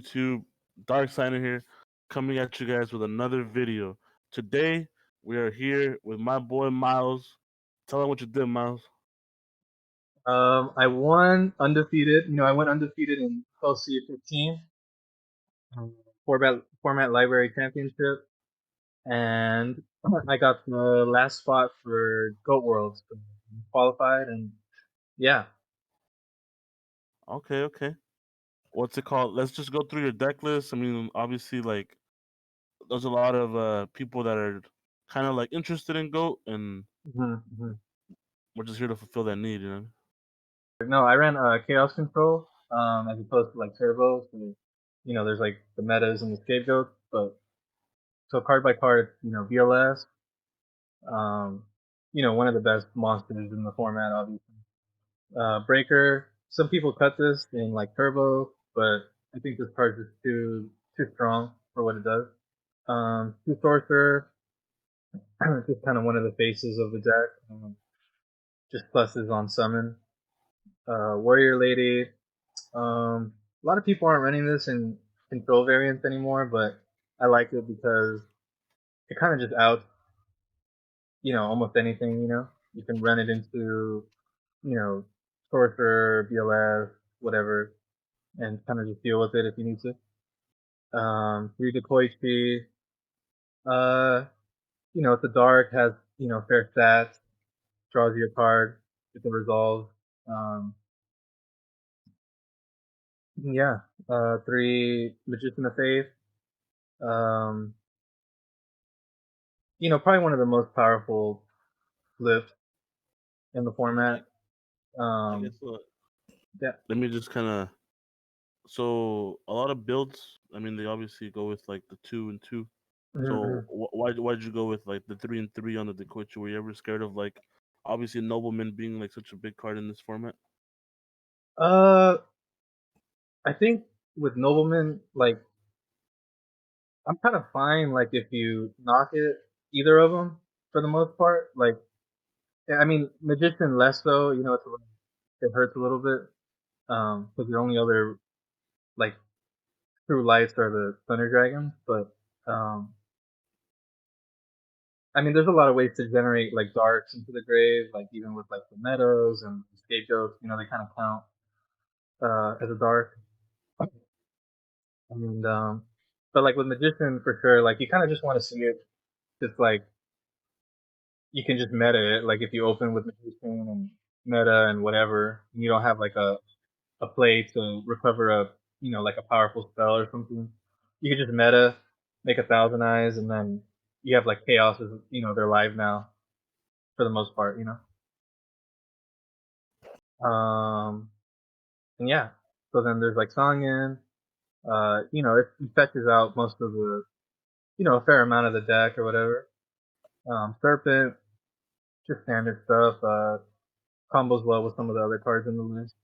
YouTube, Dark Signer here, coming at you guys with another video. Today we are here with my boy Miles. Tell him what you did, Miles. I won undefeated. I went undefeated in LC 15 format library championship, and I got the last spot for Goat Worlds, so qualified, and yeah. Okay. What's it called? Let's just go through your deck list. I mean, obviously, like there's a lot of people that are kind of like interested in Goat, and hmm we're just here to fulfill that need. No, I ran Chaos Control as opposed to like Turbo. So, there's like the metas and the scapegoats, but so card by card, VLS, um, one of the best monsters in the format, obviously. Breaker. Some people cut this in like Turbo, but I think this card is too strong for what it does. Two Sorcerer, just kind of one of the faces of the deck. Just pluses on summon. Warrior Lady. A lot of people aren't running this in control variants anymore, but I like it because it kind of just outs, almost anything. You can run it into, you know, Sorcerer, BLF, whatever, and kind of just deal with it if you need to. 3 decoy tree. Uh, it's a dark, has, fair stats, draws you a card, it's a resolve. Um, yeah. 3 Magician of Faith. Um, probably one of the most powerful flips in the format. I guess Um, yeah. let me just kind of. So a lot of builds. I mean, they obviously go with like the 2 and 2. So Mm-hmm. why did you go with like the 3 and 3 on the Decoichi? Were you ever scared of like obviously Nobleman being like such a big card in this format? Uh, I think with Nobleman, like, I'm kind of fine, like, if you knock it, either of them, for the most part. Like, I mean, Magician less so, it hurts a little bit. Because your only other, like, true lights are the Thunder Dragons, but, I mean, there's a lot of ways to generate, like, darks into the grave, like, even with, like, the meadows and scapegoats, they kind of count, as a dark. And, but, like, with Magician, for sure, like, you kind of just want to see it, just, like, you can just meta it, like, if you open with Magician and meta and whatever, and you don't have, like, a play to recover like a powerful spell or something. You could just meta, make 1,000 eyes, and then you have like chaos is, they're live now for the most part. And yeah, so then there's like Songin. It fetches out most of the, a fair amount of the deck or whatever. Serpent, just standard stuff. Combos well with some of the other cards in the list.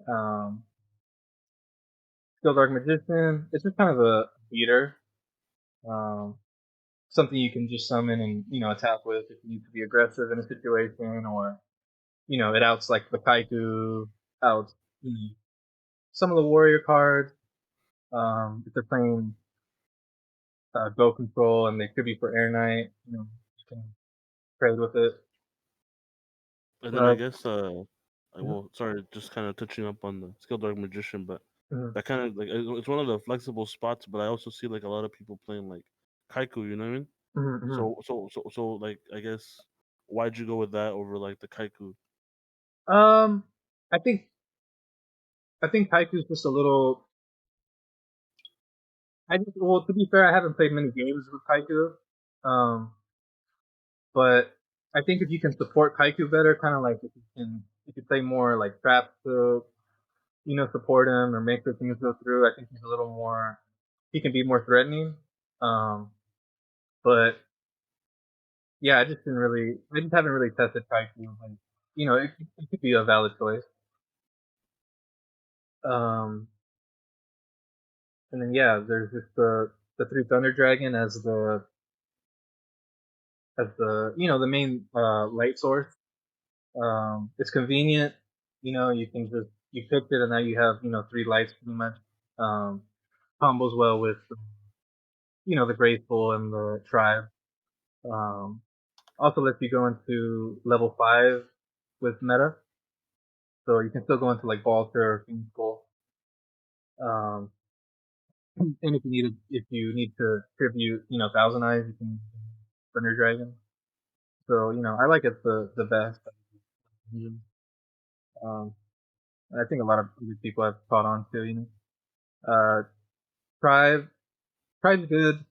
Um, Skill Dark Magician. It's just kind of a beater. Um, Something you can just summon and attack with if you need to be aggressive in a situation, or it outs like the Kaiku, outs some of the warrior cards. If they're playing Go Control and they could be for Air Knight, you can trade with it. And then I Uh, guess well, sorry, just kind of touching up on the Skill Dark Magician, but mm-hmm, that kind of like it's one of the flexible spots. But I also see like a lot of people playing like Kaiku. You know what I mean? mm-hmm. So like I guess why'd you go with that over like the Kaiku? Um, I think Kaiku's just a little. Well, to be fair, I haven't played many games with Kaiku. Um, but I think if you can support Kaiku better, kind of like if you play more like traps to support him or make the things go through, I think he's a little more. He can be more threatening. Um, but yeah, I just haven't really tested Kaiku. Like, it could be a valid choice. Um, and then yeah, there's just the 3 Thunder Dragon as the the main light source. It's convenient. You can just you picked it and now you have 3 lights pretty much. Um, combos well with the graceful and the tribe. Um, Also lets you go into level 5 with meta, so you can still go into like Balter or King's Skull. Um, and if you need to tribute, Thousand Eyes, you can Thunder Dragon. So I like it the best. Um, I think a lot of other people have caught on to. Uh, Tribe, Tribe's good.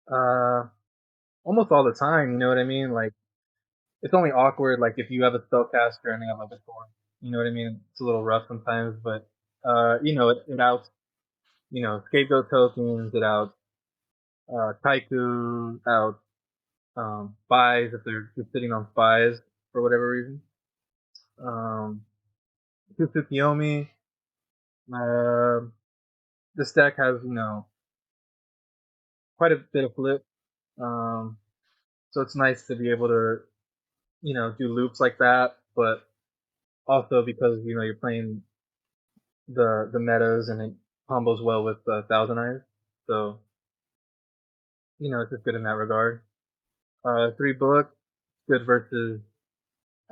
Uh, Almost all the time. You know what I mean? Like it's only awkward like if you have a spellcaster and they have like a sword. You know what I mean? It's a little rough sometimes, but it outs scapegoat tokens, it outs Kaiku, outs spies if they're just sitting on spies for whatever reason. Um, Tsukiyomi, uh, this deck has quite a bit of flip, um, so it's nice to be able to do loops like that, but also because you're playing the metas and it combos well with Thousand Eyes, so it's just good in that regard. Three book, good versus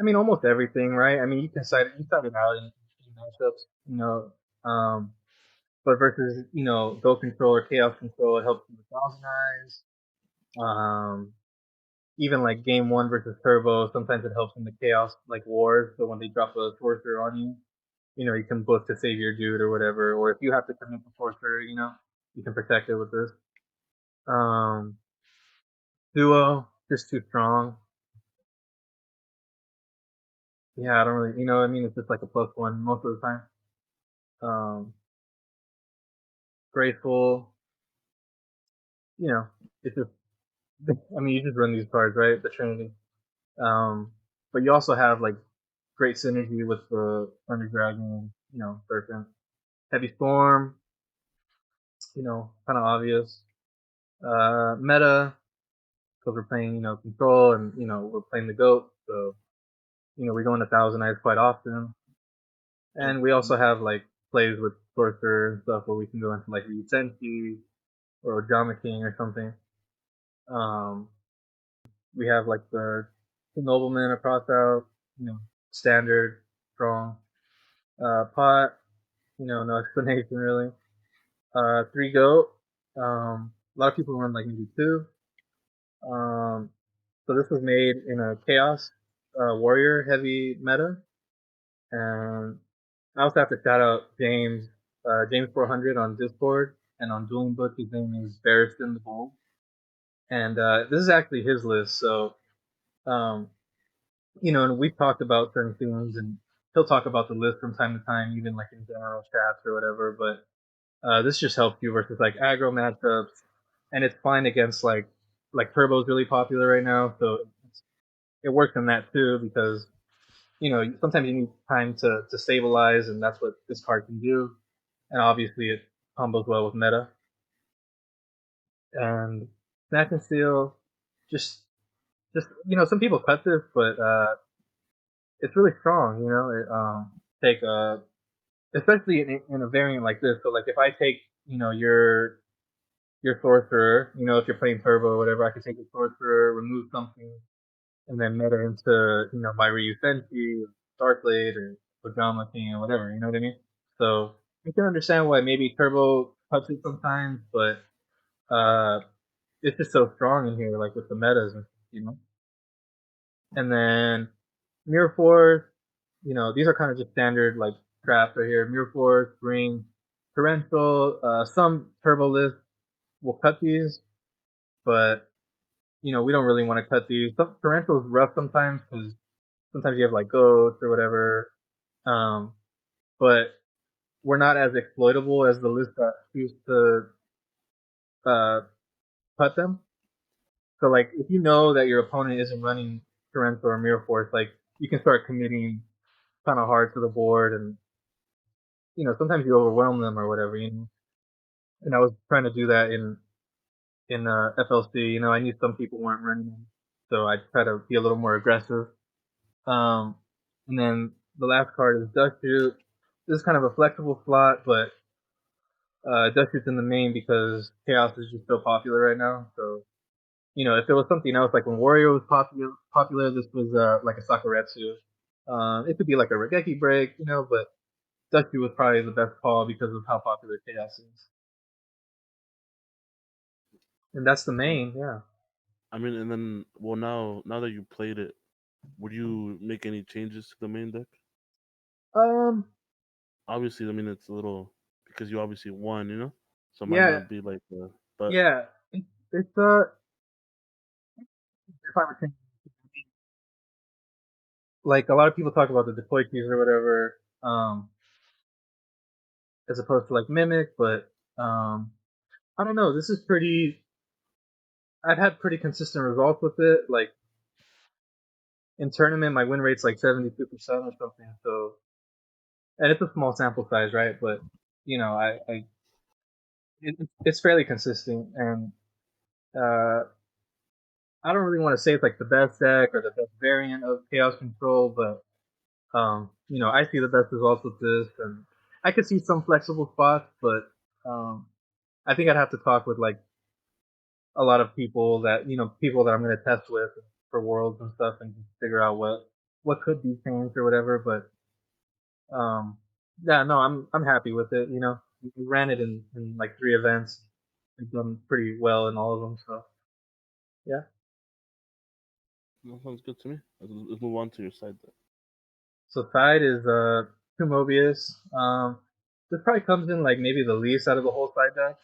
almost everything, right? I mean, you cite it out in matchups, but versus Go Control or Chaos Control, it helps you with Thousand Eyes. Um, Even like game one versus Turbo, sometimes it helps in the Chaos like wars. So when they drop a sorcerer on you, you can book to save your dude or whatever. Or if you have to commit the sorcerer, you can protect it with this. Um, Duo, just too strong. Yeah, I don't really, it's just like a +1 most of the time. Graceful, it's just, you just run these cards, right? The Trinity. But you also have like great synergy with the Thunder Dragon, Serpent. Heavy Storm, kind of obvious. Meta, because we're playing, Control, and we're playing the Goat, so we go into Thousand Eyes quite often. And we also have like plays with Sorcerer and stuff where we can go into like Ryusenki or Drama King or something. We have like the Nobleman across out, standard, strong. Pot, no explanation really. Three Goat. A lot of people run like maybe two. So this was made in a Chaos Warrior heavy meta, and I also have to shout out James 400 on Discord, and on Dueling Book his name is Barristan the Bold, and this is actually his list. So um, and we've talked about certain things, and he'll talk about the list from time to time, even like in general chats or whatever. But this just helps you versus like aggro matchups, and it's fine against like Turbo's really popular right now, so it works in that too because sometimes you need time to stabilize, and that's what this card can do. And obviously, it combos well with meta. And Snatch and Steal, just some people cut this, but it's really strong. Take especially in a variant like this. So like if I take your sorcerer, if you're playing turbo or whatever, I could take a sorcerer, remove something, and then meta into my Ryu Senshi, Darkblade, or Pajama King or whatever. You know what I mean? So you can understand why maybe turbo cuts it sometimes, but it's just so strong in here, like with the metas, And then Mirror Force, these are kind of just standard like traps right here. Mirror Force, Ring, Torrential. Some turbo lists will cut these, but we don't really want to cut these. Torrential is rough sometimes because sometimes you have like goats or whatever. But we're not as exploitable as the list that choose to uh, cut them. So like if you know that your opponent isn't running Torrential or Mirror Force, like you can start committing kind of hard to the board, and sometimes you overwhelm them or whatever. And I was trying to do that in FLC. I knew some people weren't running them, so I try to be a little more aggressive. And then the last card is Dust Shoot. This is kind of a flexible slot, but Dusty's in the main because Chaos is just so popular right now. So if it was something else, like when Warrior was popular, this was like a Sakuretsu. It could be like a Regeki break, but Dusty was probably the best call because of how popular Chaos is. And that's the main, yeah. I mean, and then well, now that you played it, would you make any changes to the main deck? Um, Obviously, I mean it's a little because you obviously won, so it might yeah, not be like but yeah. It's if I were thinking, like a lot of people talk about the deploy keys or whatever, as opposed to like Mimic, but I don't know. This is pretty. I've had pretty consistent results with it. Like in tournament, my win rate's like 72% or something. So, and it's a small sample size, right? But it's fairly consistent, and uh, I don't really want to say it's like the best deck or the best variant of Chaos Control, but I see the best results with this, and I could see some flexible spots, but um, I think I'd have to talk with like a lot of people that I'm going to test with for worlds and stuff, and just figure out what could be changed or whatever. But yeah, no, I'm happy with it. We ran it in like 3 events. We've done pretty well in all of them. So yeah. that sounds good to me. Let's move on to your side deck. So side is two Mobius. This probably comes in like maybe the least out of the whole side deck.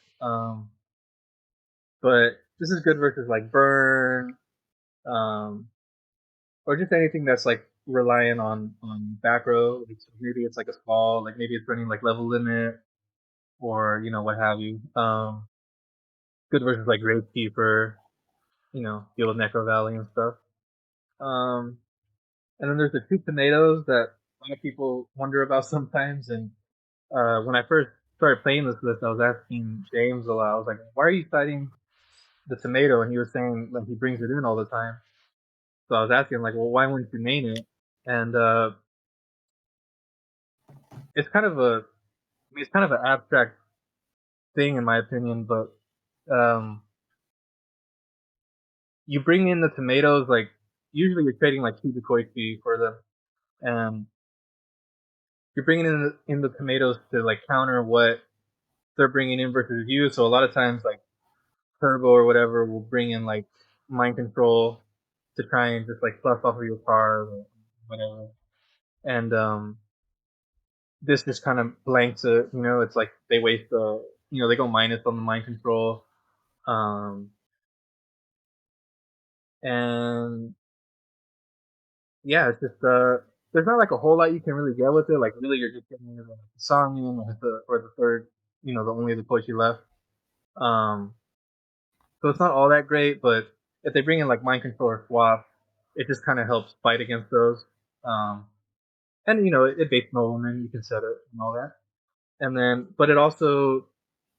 But this is good versus like burn, um, or just anything that's like relying on back row. Like, so maybe it's like a small, like maybe it's running like level limit or what have you. Good versus like Gravekeeper, deal with Necro Valley and stuff. Um, and then there's the two tomatoes that a lot of people wonder about sometimes. And when I first started playing this list, I was asking James a lot. I was like, "Why are you citing the tomato?" And he was saying like he brings it in all the time. So I was asking like, "Well, why wouldn't you name it?" And it's kind of it's kind of an abstract thing in my opinion, but um, you bring in the tomatoes like usually you're trading like 2 decoy for them, and you're bringing in the tomatoes to like counter what they're bringing in versus you. So a lot of times like Turbo or whatever will bring in like mind control to try and just like fluff off of your card or whatever, and this just kind of blanks it. It's like they waste they go minus on the mind control, um, and yeah, it's just there's not like a whole lot you can really get with it. Like really, you're just getting the Sangin or the third, the only the Koichi left. Um, so it's not all that great, but if they bring in like mind control or swap, it just kind of helps fight against those. Um, and it baits Nobleman, you can set it and all that. And then, but it also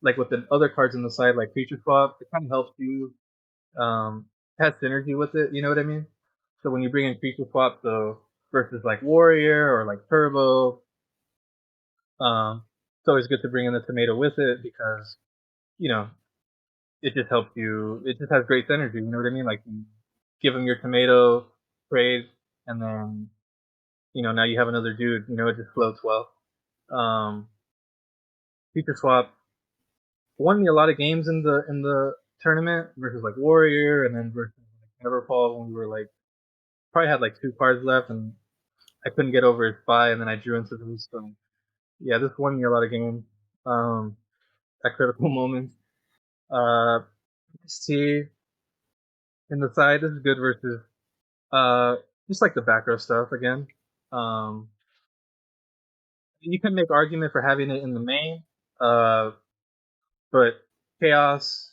like with the other cards on the side, like creature swap, it kind of helps you has synergy with it. You know what I mean? So when you bring in creature swap, so versus like warrior or like turbo, it's always good to bring in the tomato with it because you know it just helps you. It just has great synergy. You know what I mean? Like you give them your tomato trade, and then now you have another dude. It just floats well. Um, Creature swap won me a lot of games in the tournament versus like warrior, and then versus like Everfall when we were like probably had like 2 cards left, and I couldn't get over his spy, and then I drew into them. So yeah, this won me a lot of games at critical moments. Uh, ST in the side, this is good versus uh, just like the back row stuff again. Um, you can make argument for having it in the main, uh, but chaos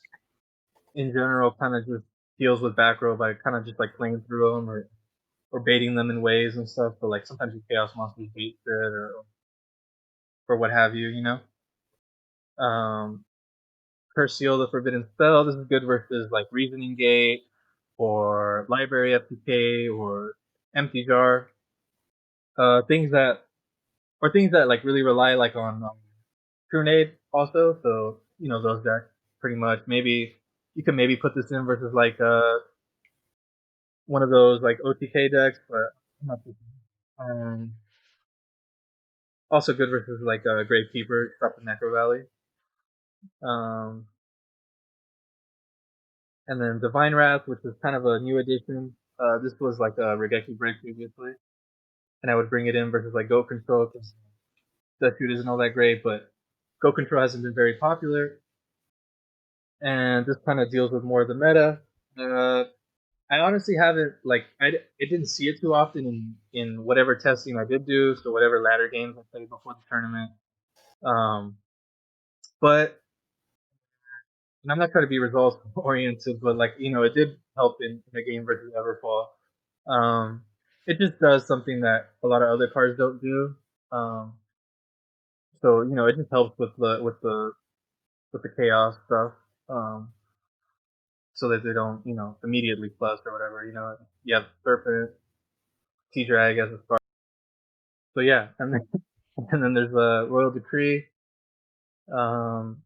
in general kind of just deals with back row by kind of just like playing through them or baiting them in ways and stuff. But like sometimes your chaos monsters bait it or what have you, Curse Seal, the Forbidden Spell. This is good versus like Reasoning Gate or Library FTK or Empty Jar. Things that like really rely like on Trunade. also. So those decks pretty much. Maybe you can maybe put this in versus like one of those like OTK decks, but I'm not too also good versus like Gravekeeper, Stop the Necro Valley. Um, and then Divine Wrath, which is kind of a new addition. This was like a Regeki break previously, and I would bring it in versus like Go Control because that shoot isn't all that great, but Go Control hasn't been very popular, and this kind of deals with more of the meta. I honestly haven't I didn't see it too often in whatever testing I did do, so whatever ladder games I played before the tournament. But and I'm not trying to be results oriented, but it did help in a game versus Everfall. It just does something that a lot of other cards don't do. Um, so it just helps with the chaos stuff. So that they don't immediately plus or whatever. You have Serpent, T Drag as a start. So yeah, and then and then there's Royal Decree.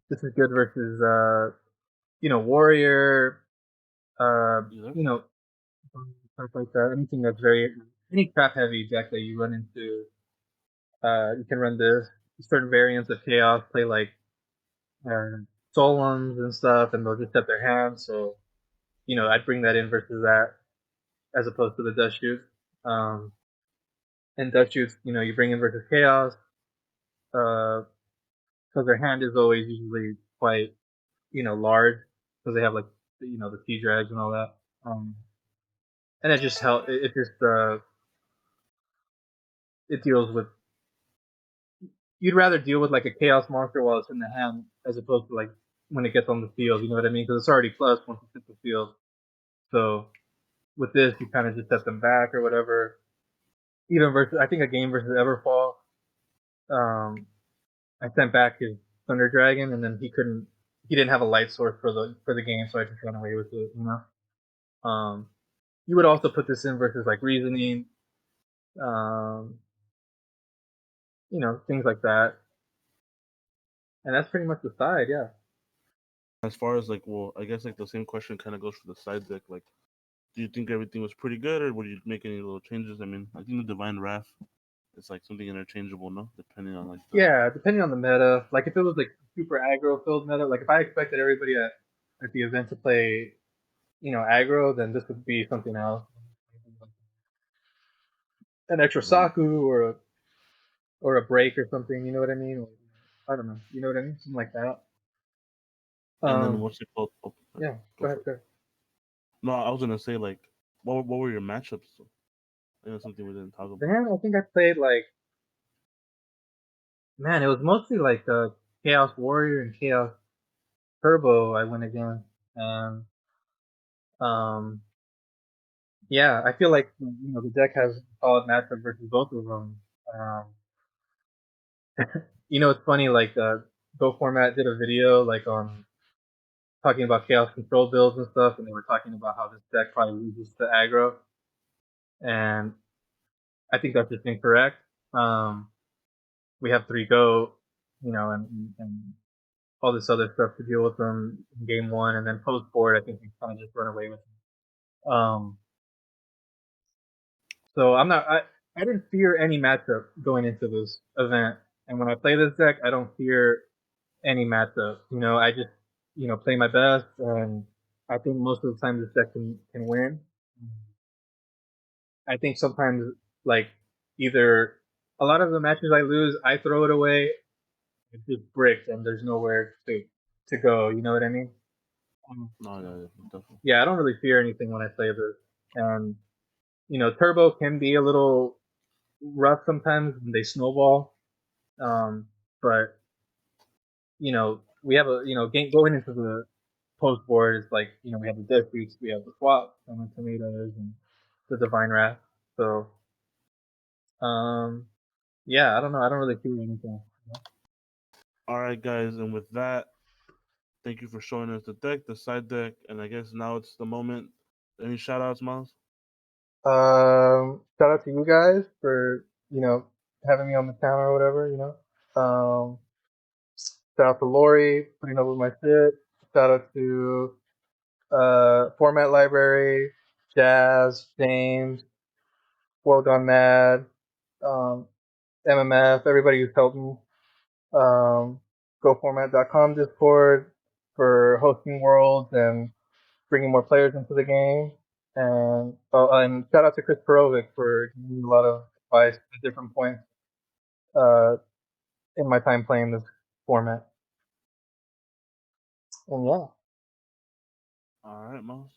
This is good versus Warrior. Either. Stuff like that. Anything that's any trap heavy deck that you run into, you can run this. Certain variants of chaos play like uh, Solons and stuff, and they'll just set their hands. So I'd bring that in versus that as opposed to the dust shoot. And dust shoots, you bring in versus chaos, because their hand is always usually quite large because they have like the T drags and all that. And it just help. It just it deals with. You'd rather deal with like a chaos monster while it's in the hand as opposed to like when it gets on the field. You know what I mean? Because it's already plus once it's hit the field. So with this, you kind of just set them back or whatever. Even versus, I think a game versus Everfall, I sent back his Thunder Dragon, and then he didn't have a light source for the game, so I just ran away with it. You would also put this in versus like Reasoning, um, things like that, and that's pretty much the side, yeah. As far as like, well, I guess like the same question kind of goes for the side deck. Like, do you think everything was pretty good, or would you make any little changes? I mean, I think the Divine Wrath is like something interchangeable, no? Depending on like the. Yeah, depending on the meta. Like if it was like super aggro filled meta, like if I expected everybody at the event to play, aggro, then this would be something else. An extra Right. Saku or a break or something, you know what I mean? Or, I don't know. You know what I mean? Something like that. And then Um what's it called? Oh, sorry. yeah, Go go for ahead, it. go ahead. No, I was gonna say like, what were your matchups? I think that's something we didn't talk about. Then I think I played it was mostly like Chaos Warrior and Chaos Turbo I went against. And um yeah, I feel like the deck has a solid matchup versus both of them. Um, it's funny. Like Go Format did a video like on talking about chaos control builds and stuff, and they were talking about how this deck probably loses to aggro, and I think that's just incorrect. We have 3 Go, and all this other stuff to deal with them in game one, and then post board, I think we kind of just run away with them. So I didn't fear any matchup going into this event, and when I play this deck, I don't fear any matchup. I just play my best, and I think most of the time this deck can win. I think sometimes like either a lot of the matches I lose, I throw it away, it's just bricked, and there's nowhere to go. You know what I mean? Um, No, yeah, definitely. yeah, I don't really fear anything when I play this, and Turbo can be a little rough sometimes when they snowball. But we have a game going into the post board is like we have the death beats, we have the swap, and the tomatoes, and the divine wrath. So yeah, I don't know. I don't really feel anything. All right, guys, and with that, thank you for showing us the deck, the side deck, and I guess now it's the moment. Any shout outs, Miles? Shout out to you guys for having me on the channel or whatever. Shout out to Lori putting up with my shit. Shout out to Format Library, Jazz, James, World Gone Mad, um, MMF, everybody who's helped me. GoFormat.com Discord for hosting worlds and bringing more players into the game. And shout out to Chris Perovic for giving me a lot of advice at different points uh, in my time playing this format. And yeah. All right, Mouse.